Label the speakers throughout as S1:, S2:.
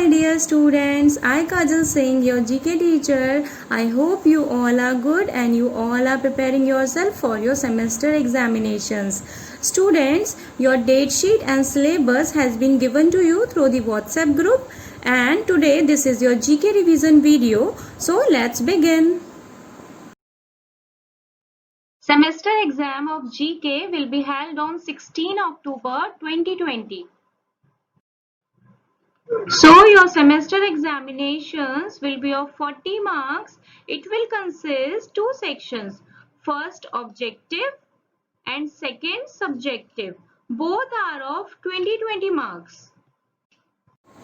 S1: my dear students, I Kajal Singh, your GK teacher. I hope you all are good and you all are preparing yourself for your semester examinations. Students, your date sheet and syllabus has been given to you through the WhatsApp group, and today this is your GK revision video. So let's begin. Semester exam of GK will be held on 16 October 2020. So your semester examinations will be of 40 marks. It will consist two sections. First objective and second subjective. Both are of 20 marks.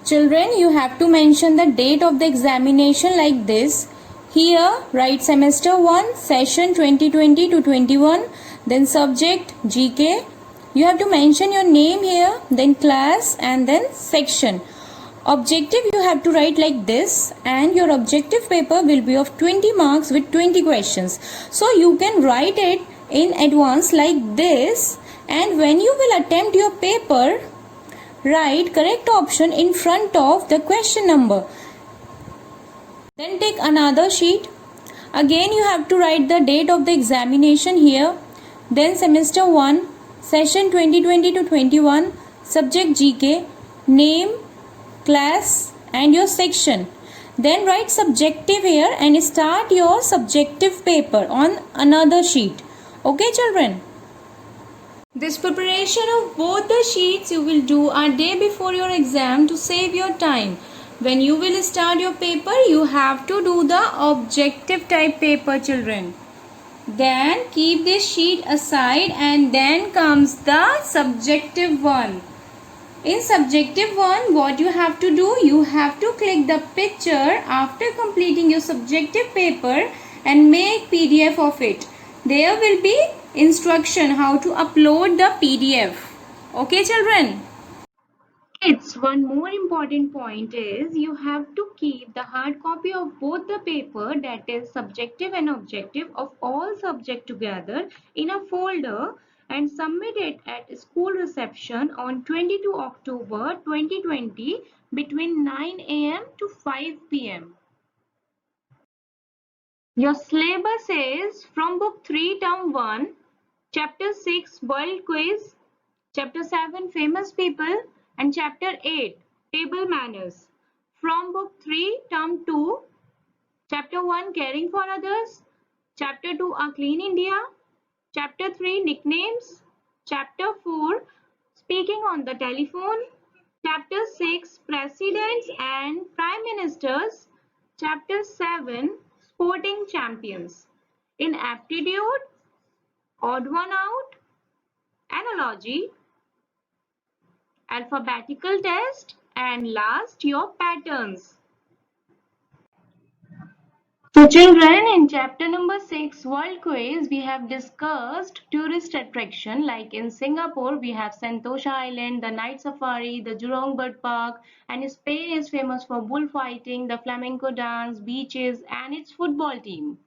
S1: Children, you have to mention the date of the examination like this. Here write semester 1 session 2020 to 21, then subject GK. You have to mention your name here, then class and then section. Objective you have to write like this, and your objective paper will be of 20 marks with 20 questions. So you can write it in advance like this, and when you will attempt your paper, write correct option in front of the question number. Then take another sheet. Again you have to write the date of the examination here. Then semester 1, session 2020 to 21, subject GK, name, class and your section. Then write subjective here and start your subjective paper on another sheet. Okay children? This preparation of both the sheets you will do a day before your exam to save your time. When you will start your paper, you have to do the objective type paper children. Then keep this sheet aside and then comes the subjective one. In subjective one, what you have to do, you have to click the picture after completing your subjective paper and make PDF of it. There will be instruction how to upload the PDF. Okay children? It's one more important point is you have to keep the hard copy of both the paper, that is subjective and objective, of all subject together in a folder and submit it at school reception on 22 October 2020 between 9 a.m. to 5 p.m. Your syllabus is from book 3 term 1, chapter 6 world quiz, chapter 7 famous people and chapter 8 table manners. From book 3 term 2, chapter 1 caring for others, chapter 2 a clean India, chapter 3 nicknames, chapter 4 speaking on the telephone, chapter 6 presidents and prime ministers, chapter 7 sporting champions. In aptitude, odd one out, analogy, alphabetical test, and last your patterns. So children, in chapter number 6 world quiz we have discussed tourist attraction, like in Singapore we have Sentosa Island, the night safari, the Jurong Bird Park, and Spain is famous for bullfighting, the flamenco dance, beaches and its football team.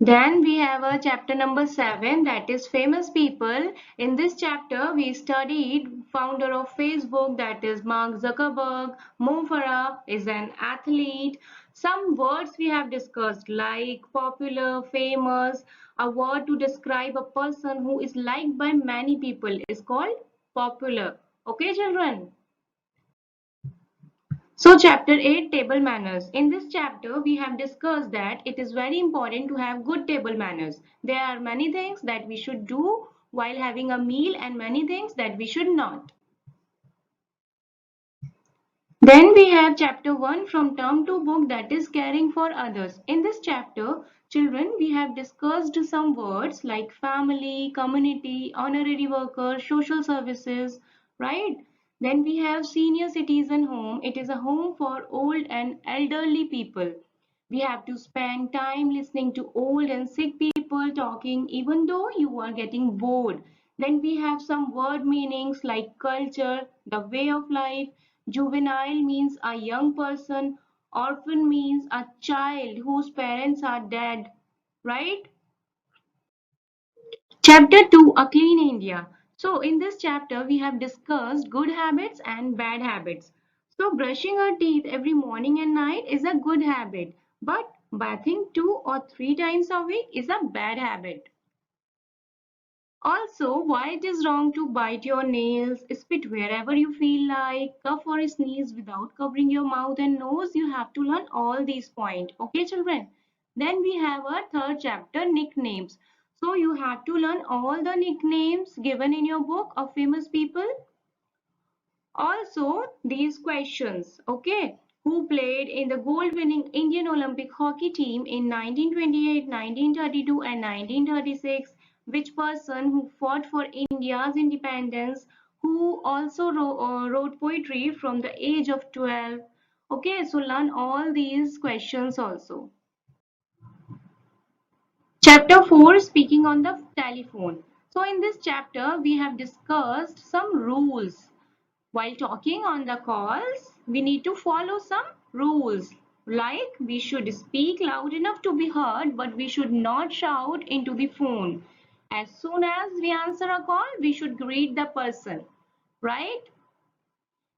S1: Then we have a chapter number 7, that is famous people. In this chapter we studied founder of Facebook, that is Mark Zuckerberg. Mo Farah is an athlete. Some words we have discussed like popular, famous. A word to describe a person who is liked by many people is called popular. Okay children? So chapter 8 table manners. In this chapter we have discussed that it is very important to have good table manners. There are many things that we should do while having a meal and many things that we should not. Then we have chapter 1 from term 2 book, that is caring for others. In this chapter children we have discussed some words like family, community, honorary worker, social services, right? Then we have senior citizen home. It is a home for old and elderly people. We have to spend time listening to old and sick people talking even though you are getting bored. Then we have some word meanings like culture, the way of life. Juvenile means a young person. Orphan means a child whose parents are dead, right? Chapter 2, A Clean India. So in this chapter we have discussed good habits and bad habits. So brushing our teeth every morning and night is a good habit, but bathing 2 or 3 times a week is a bad habit. Also, why it is wrong to bite your nails, spit wherever you feel like, cough or sneeze without covering your mouth and nose. You have to learn all these points. Okay, children? Then we have our third chapter, nicknames. So you have to learn all the nicknames given in your book of famous people. Also, these questions, okay? Who played in the gold-winning Indian Olympic hockey team in 1928, 1932 and 1936? Which person who fought for India's independence, who also wrote poetry from the age of 12? Okay, so learn all these questions also. Chapter 4, speaking on the telephone. So in this chapter, we have discussed some rules. While talking on the calls, we need to follow some rules. Like we should speak loud enough to be heard, but we should not shout into the phone. As soon as we answer a call, we should greet the person, right?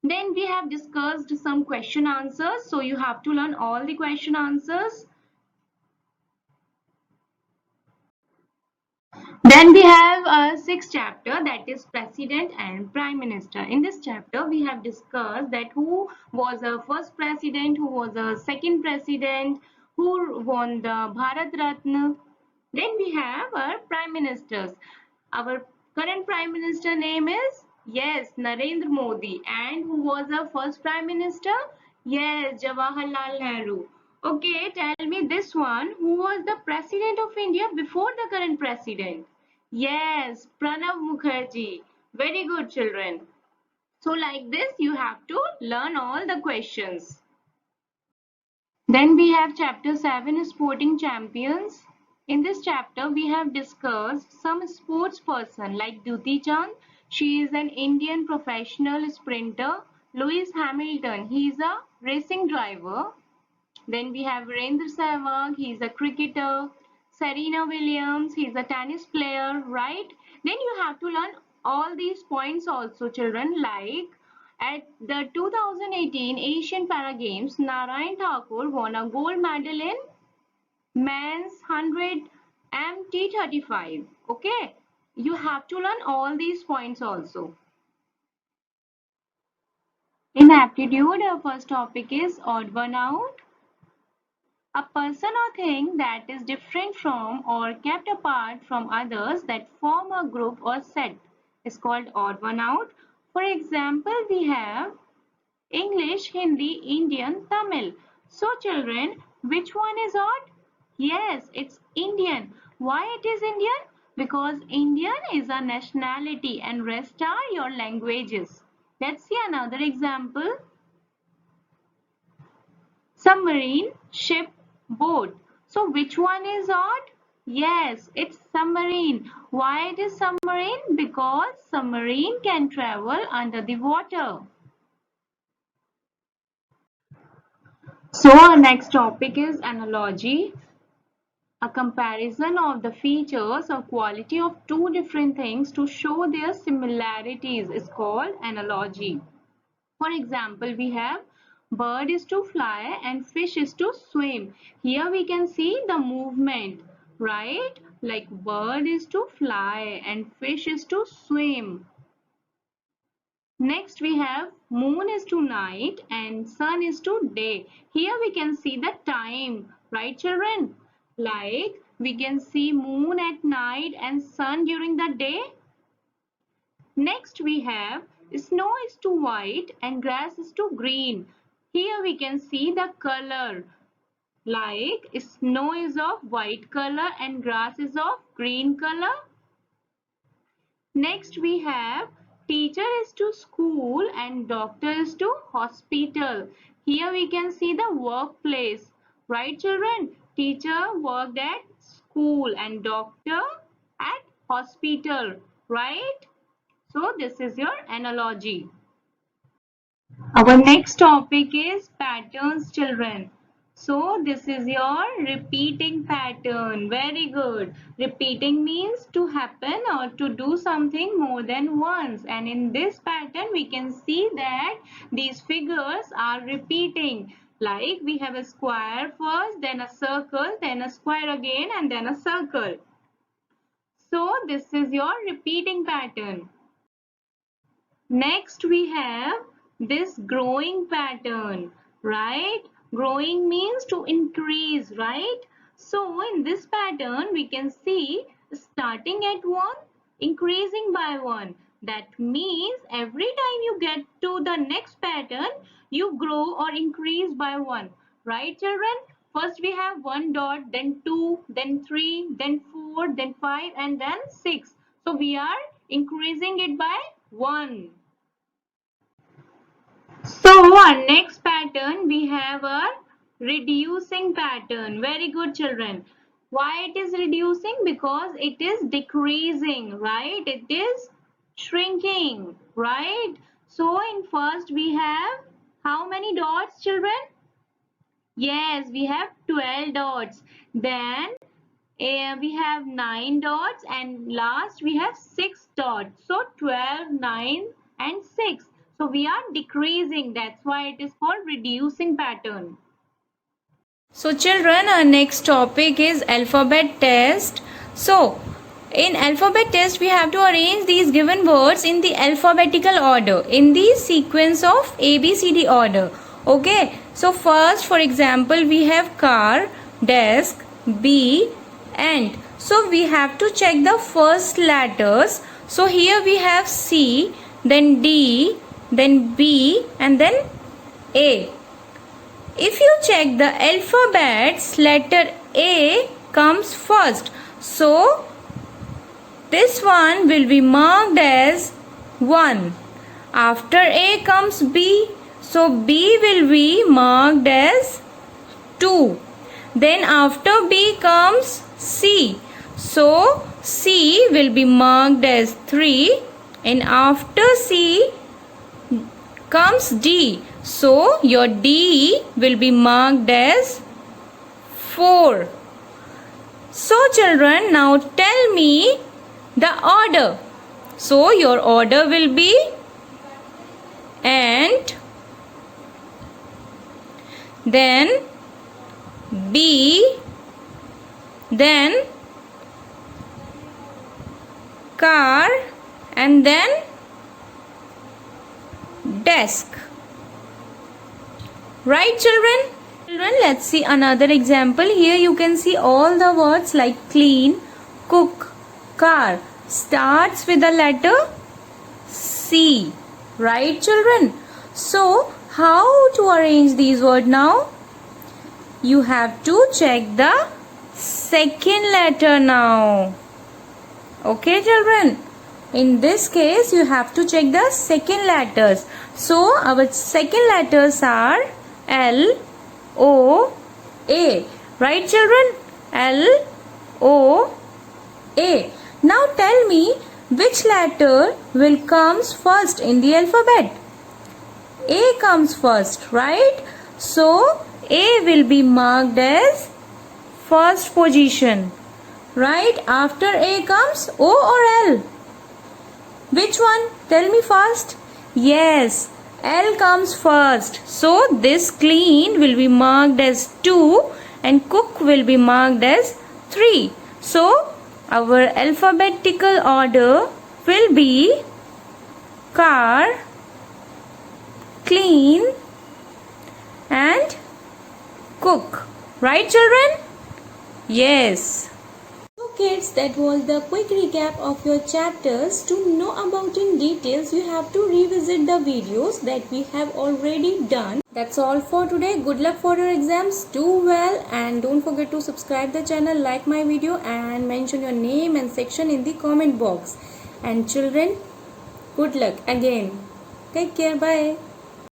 S1: Then we have discussed some question answers. So you have to learn all the question answers. Then we have a sixth chapter, that is President and Prime Minister. In this chapter, we have discussed that who was the first president, who was the second president, who won the Bharat Ratna. Then we have our Prime Ministers. Our current Prime Minister name is, yes, Narendra Modi. And who was the first Prime Minister? Yes, Jawaharlal Nehru. Okay, tell me this one. Who was the President of India before the current President? Yes, Pranav Mukherjee. Very good, children. So like this, you have to learn all the questions. Then we have chapter 7, sporting champions. In this chapter, we have discussed some sports person like Duti Chand. She is an Indian professional sprinter. Lewis Hamilton, he is a racing driver. Then we have Virendra Sehwag, he is a cricketer. Serena Williams, he is a tennis player, right? Then you have to learn all these points also, children, like at the 2018 Asian Para Games, Narayan Thakur won a gold medal in men's 100 MT35. Okay, you have to learn all these points also. In aptitude, our first topic is odd one out. A person or thing that is different from or kept apart from others that form a group or set is called odd one out. For example, we have English, Hindi, Indian, Tamil. So children, which one is odd? Yes, it's Indian. Why it is Indian? Because Indian is a nationality and rest are your languages. Let's see another example. Submarine, ship, boat. So which one is odd? Yes, it's submarine. Why it is submarine? Because submarine can travel under the water. So our next topic is analogy. A comparison of the features or quality of two different things to show their similarities is called analogy. For example, we have bird is to fly and fish is to swim. Here we can see the movement, right? Like bird is to fly and fish is to swim. Next we have moon is to night and sun is to day. Here we can see the time, right children? Like we can see moon at night and sun during the day. Next we have snow is to white and grass is to green. Here we can see the color, like snow is of white color and grass is of green color. Next we have teacher is to school and doctor is to hospital. Here we can see the workplace, right children? Teacher worked at school and doctor at hospital, right? So this is your analogy. Our next topic is patterns, children. So this is your repeating pattern. Very good. Repeating means to happen or to do something more than once. And in this pattern, we can see that these figures are repeating. Like we have a square first, then a circle, then a square again, and then a circle. So this is your repeating pattern. Next we have this growing pattern, right? Growing means to increase, right? So in this pattern we can see starting at 1, increasing by 1. That means every time you get to the next pattern, you grow or increase by 1. Right children? First we have 1 dot, then 2, then 3, then 4, then 5 and then 6. So we are increasing it by 1. So our next pattern we have a reducing pattern. Very good children. Why it is reducing? Because it is decreasing, right? It is shrinking, right? So in first we have how many dots children? Yes, we have 12 dots. Then we have 9 dots and last we have 6 dots. So 12, 9 and 6. So we are decreasing. That's why it is called reducing pattern. So children, our next topic is alphabet test. So in alphabet test we have to arrange these given words in the alphabetical order in the sequence of ABCD order. Okay. So first for example we have car, desk, B and so we have to check the first letters. So here we have C, then D, then B and then A. If you check the alphabets, letter A comes first. So this one will be marked as 1. After A comes B. So B will be marked as 2. Then after B comes C. So C will be marked as 3. And after C comes D. So your D will be marked as 4. So children, now tell me the order. So your order will be ant, then B, then car and then desk. Right children? Children, let's see another example. Here you can see all the words like clean, cook, car starts with the letter C. Right children? So how to arrange these words now? You have to check the second letter now. Okay children? In this case you have to check the second letters. So our second letters are L, O, A. Right children? L, O, A. Now tell me which letter will comes first in the alphabet? A comes first, right? So A will be marked as first position. Right? After A comes O or L? Which one? Tell me first. Yes, L comes first. So this clean will be marked as 2 and cook will be marked as 3. So our alphabetical order will be car, clean and cook. Right children? Yes. So kids, that was the quick recap of your chapters. To know about in details, you have to revisit the videos that we have already done. That's all for today. Good luck for your exams. Do well and don't forget to subscribe the channel, like my video and mention your name and section in the comment box. And children, good luck again. Take care. Bye.